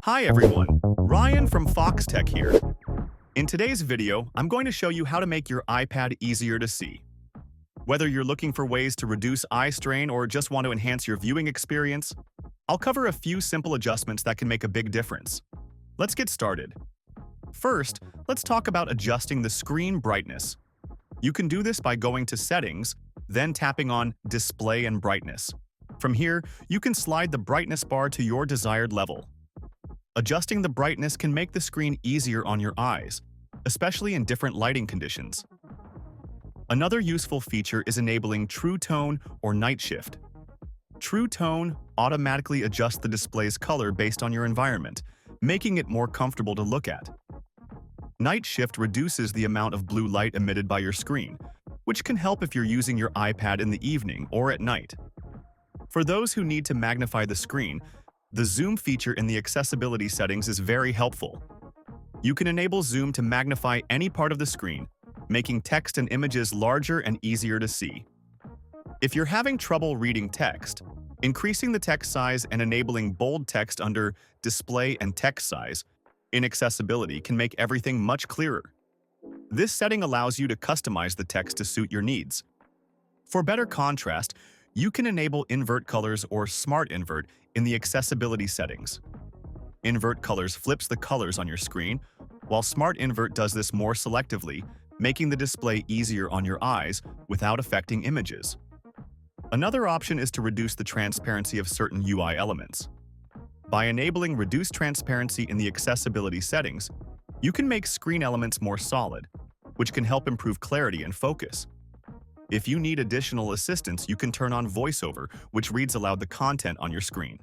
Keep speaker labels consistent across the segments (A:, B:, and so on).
A: Hi everyone, Ryan from Foxtecc here. In today's video, I'm going to show you how to make your iPad easier to see. Whether you're looking for ways to reduce eye strain or just want to enhance your viewing experience, I'll cover a few simple adjustments that can make a big difference. Let's get started. First, let's talk about adjusting the screen brightness. You can do this by going to Settings, then tapping on Display and Brightness. From here, you can slide the brightness bar to your desired level. Adjusting the brightness can make the screen easier on your eyes, especially in different lighting conditions. Another useful feature is enabling True Tone or Night Shift. True Tone automatically adjusts the display's color based on your environment, making it more comfortable to look at. Night Shift reduces the amount of blue light emitted by your screen, which can help if you're using your iPad in the evening or at night. For those who need to magnify the screen, the zoom feature in the accessibility settings is very helpful. You can enable zoom to magnify any part of the screen, making text and images larger and easier to see. If you're having trouble reading text, increasing the text size and enabling bold text under Display and Text Size in accessibility can make everything much clearer. This setting allows you to customize the text to suit your needs. For better contrast, you can enable Invert Colors or Smart Invert in the accessibility settings. Invert Colors flips the colors on your screen, while Smart Invert does this more selectively, making the display easier on your eyes without affecting images. Another option is to reduce the transparency of certain UI elements. By enabling Reduce Transparency in the accessibility settings, you can make screen elements more solid, which can help improve clarity and focus. If you need additional assistance, you can turn on VoiceOver, which reads aloud the content on your screen.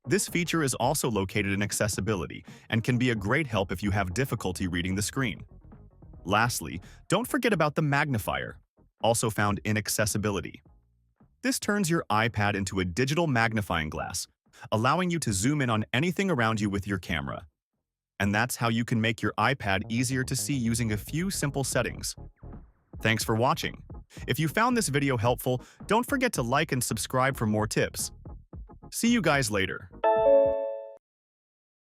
A: This feature is also located in accessibility and can be a great help if you have difficulty reading the screen. Lastly, don't forget about the magnifier, also found in accessibility. This turns your iPad into a digital magnifying glass, allowing you to zoom in on anything around you with your camera. And that's how you can make your iPad easier to see using a few simple settings. Thanks for watching. If you found this video helpful, don't forget to like and subscribe for more tips. See you guys later.